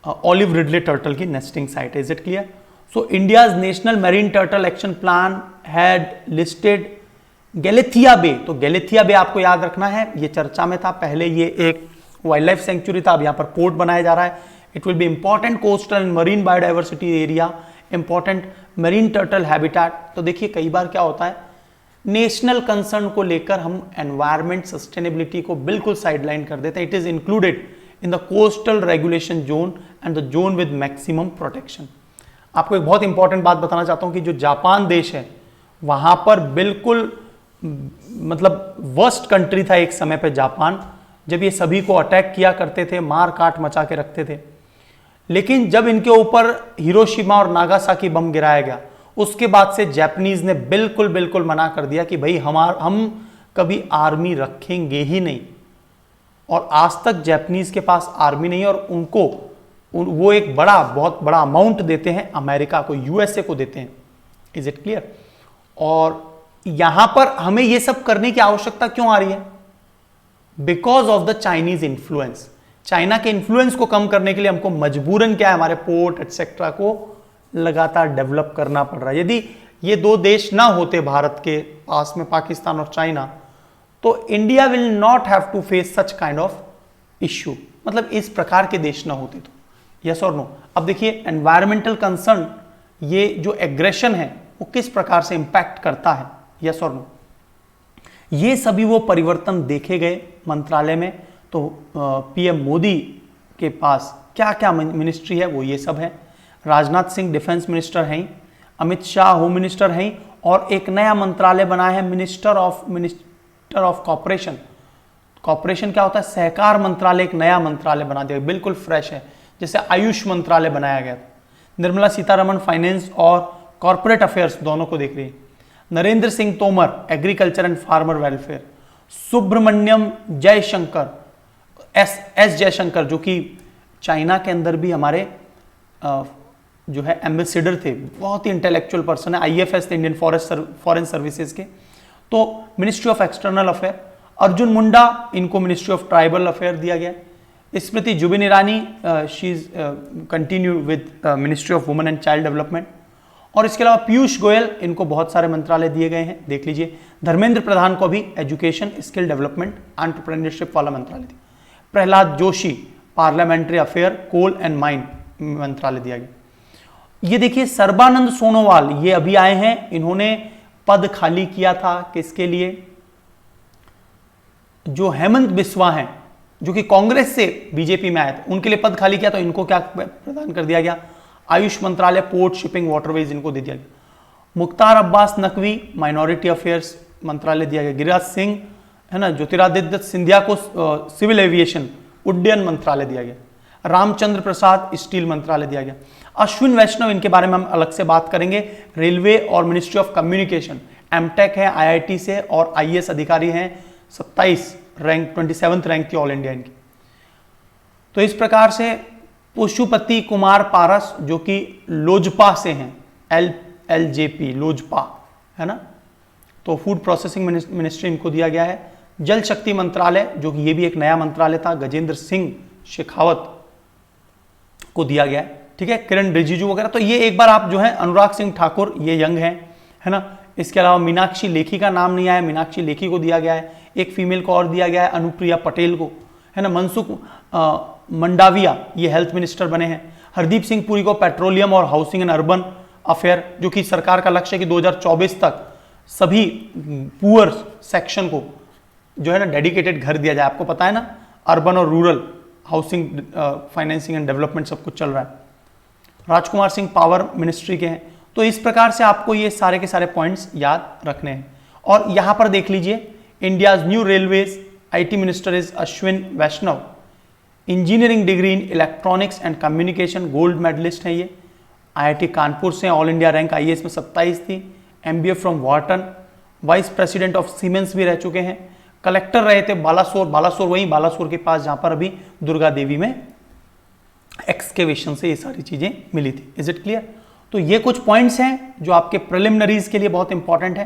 ऑलिव रिडले टर्टल की नेस्टिंग साइट है। Is it clear? So India's national marine turtle action plan had listed Galathea Bay. तो गैलेथिया बे आपको याद रखना है, ये चर्चा में था पहले, ये एक वाइल्ड लाइफ सेंचुरी था, अब यहाँ पर पोर्ट बनाया जा रहा है। It will be important coastal and marine biodiversity area, important marine turtle habitat. तो देखिए कई बार क्या होता है, नेशनल कंसर्न को लेकर हम एनवायरमेंट सस्टेनेबिलिटी को बिल्कुल साइडलाइन कर देते हैं। It is included in the coastal regulation zone and the zone with maximum protection. आपको एक बहुत इंपॉर्टेंट बात बताना चाहता हूं कि जो जापान देश है वहां पर बिल्कुल मतलब वर्स्ट कंट्री था एक समय पे जापान, जब ये सभी को अटैक किया करते थे, मार काट मचा के रखते थे। लेकिन जब इनके ऊपर हिरोशिमा और नागासाकी बम गिराया गया उसके बाद से जापानीज ने बिल्कुल मना कर दिया कि भाई हम कभी आर्मी रखेंगे ही नहीं। और आज तक जापानीज के पास आर्मी नहीं है और उनको वो एक बहुत बड़ा अमाउंट देते हैं अमेरिका को, यूएसए को देते हैं। Is it clear? और यहां पर हमें ये सब करने की आवश्यकता क्यों आ रही है? Because of the Chinese influence. China के इंफ्लुएंस को कम करने के लिए हमको मजबूरन क्या है, हमारे पोर्ट एटसेट्रा को लगातार डेवलप करना पड़ रहा है। यदि ये दो देश ना होते भारत के पास में, पाकिस्तान और चाइना, तो India will not have to face such kind of issue, मतलब इस प्रकार के देश ना होते तो। यस और नो? अब देखिए एनवायरमेंटल कंसर्न, ये जो एग्रेशन है वो किस प्रकार से इंपैक्ट करता है। यस और नो? ये सभी वो परिवर्तन देखे गए मंत्रालय में। तो पीएम मोदी के पास क्या क्या मिनिस्ट्री है वो ये सब है। राजनाथ सिंह डिफेंस मिनिस्टर हैं, अमित शाह होम मिनिस्टर हैं, और एक नया मंत्रालय बना है मिनिस्टर ऑफ कॉर्पोरेशन। कॉर्पोरेशन क्या होता है? सहकार मंत्रालय, एक नया मंत्रालय बना दिया, बिल्कुल फ्रेश है, जैसे आयुष मंत्रालय बनाया गया था। निर्मला सीतारमण फाइनेंस और कॉर्पोरेट अफेयर्स दोनों को देख रही है। Narendra Singh Tomar agriculture and farmer welfare. Subrahmanyam Jaishankar, S Jaishankar, जो कि चाइना के अंदर भी हमारे जो है एम्बेसडर थे, बहुत ही इंटेलेक्चुअल पर्सन है, आईएफएस थे, इंडियन फॉरेन सर्विसेज के। तो ministry of external affair. Arjun Munda, इनको मिनिस्ट्री ऑफ ट्राइबल अफेयर दिया गया। Smriti Zubin Irani, she is continue with ministry of women and child development. और इसके अलावा पीयूष गोयल, इनको बहुत सारे मंत्रालय दिए गए हैं, देख लीजिए। धर्मेंद्र प्रधान को भी एजुकेशन, स्किल डेवलपमेंट, एंटरप्रेन्योरशिप वाला मंत्रालय दिया। Prahlad Joshi, parliamentary affair, coal and mine मंत्रालय दिया गया। ये देखिए सर्बानंद सोनोवाल, ये अभी आए हैं, इन्होंने पद खाली किया था किसके लिए? जो हेमंत बिस्वा हैं, जो कि कांग्रेस से बीजेपी में आए थे, उनके लिए पद खाली किया, तो इनको क्या प्रदान कर दिया गया? आयुष मंत्रालय, पोर्ट, शिपिंग, वाटरवेज, इनको दे दिया गया। मुख्तार अब्बास नकवी, माइनॉरिटी अफेयर्स मंत्रालय दिया गया। गिरिराज सिंह, है ना, ज्योतिरादित्य सिंधिया को सिविल एविएशन, उड्डयन मंत्रालय दिया गया। रामचंद्र प्रसाद, स्टील मंत्रालय दिया गया। अश्विन वैष्णव, इनके बारे में हम अलग से बात करेंगे, रेलवे और मिनिस्ट्री ऑफ कम्युनिकेशन। एमटेक है आईआईटी से और आईएएस अधिकारी हैं, 27th रैंक की ऑल इंडिया इनकी। तो इस प्रकार से पशुपति कुमार पारस, जो कि लोजपा से हैं, LJP लोजपा, है ना, तो फूड प्रोसेसिंग मिनिस्ट्री इनको दिया गया है। जल शक्ति मंत्रालय, जो कि ये भी एक नया मंत्रालय था, गजेंद्र सिंह शेखावत को दिया गया है। ठीक है, किरण रिजिजू वगैरह। तो ये एक बार आप जो है, अनुराग सिंह ठाकुर, ये यंग हैं, है ना। इसके अलावा मीनाक्षी लेखी का नाम नहीं आया, मीनाक्षी लेखी को दिया गया है। एक फीमेल को और दिया गया है, अनुप्रिया पटेल को, है ना। मनसुख मंडाविया, ये हेल्थ मिनिस्टर बने हैं। हरदीप सिंह पुरी को पेट्रोलियम और हाउसिंग एंड अर्बन अफेयर, जो कि सरकार का लक्ष्य है कि 2024 तक सभी पुअर सेक्शन को जो है ना डेडिकेटेड घर दिया जाए। आपको पता है ना, अर्बन और rural housing, financing and development सब कुछ चल रहा है। राजकुमार सिंह पावर मिनिस्ट्री के हैं। तो इस प्रकार से आपको ये सारे के सारे पॉइंट्स याद रखने हैं। और यहां पर देख लीजिए, India's new railways IT minister is Ashwin Vaishnaw. Engineering degree in electronics and communication, gold medalist हैं ये। IIT कानपुर से, ऑल इंडिया रैंक IAS में 27 थी। MBA from Wharton, vice president of siemens भी रह चुके हैं। कलेक्टर रहे थे बालासोर, वहीं बालासोर के पास जहां पर अभी दुर्गा देवी में एक्सकेवेशन से ये सारी चीजें मिली थी। Is it clear? तो ये कुछ पॉइंट्स हैं जो आपके प्रिलिमिनरीज के लिए बहुत इंपॉर्टेंट है।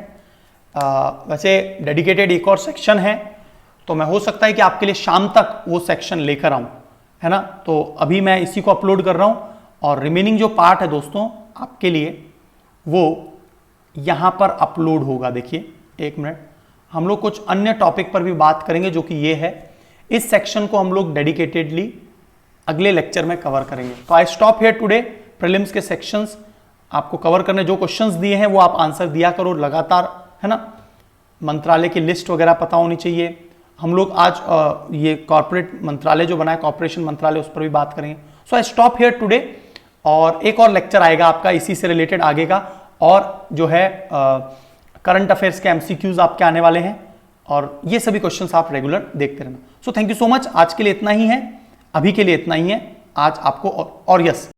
वैसे डेडिकेटेड एक और सेक्शन है, तो मैं हो सकता है कि आपके लिए शाम तक वो सेक्शन लेकर आऊं, है ना। तो अभी मैं इसी को अपलोड कर रहा हूं और रिमेनिंग जो पार्ट है दोस्तों आपके लिए वो यहां पर अपलोड होगा। देखिए एक मिनट, हम लोग कुछ अन्य टॉपिक पर भी बात करेंगे जो कि ये है। इस सेक्शन को हम लोग डेडिकेटेडली अगले लेक्चर में कवर करेंगे। तो I stop here today. Prelims के सेक्शंस आपको कवर करने, जो क्वेश्चंस दिए हैं वो आप आंसर दिया करो लगातार, है ना। मंत्रालय की लिस्ट वगैरह पता होनी चाहिए। हम लोग आज ये कॉर्पोरेट मंत्रालय जो बना है, कॉर्पोरेशन मंत्रालय, उस पर भी बात करेंगे। सो आई स्टॉप हियर टुडे, और एक और लेक्चर आएगा आपका इसी से रिलेटेड आगे का, और जो है करंट अफेयर्स के MCQs आपके आने वाले हैं, और ये सभी क्वेश्चंस आप रेगुलर देखते रहना। So thank you so much. आज के लिए इतना ही है, अभी के लिए इतना ही है आज आपको। और यस,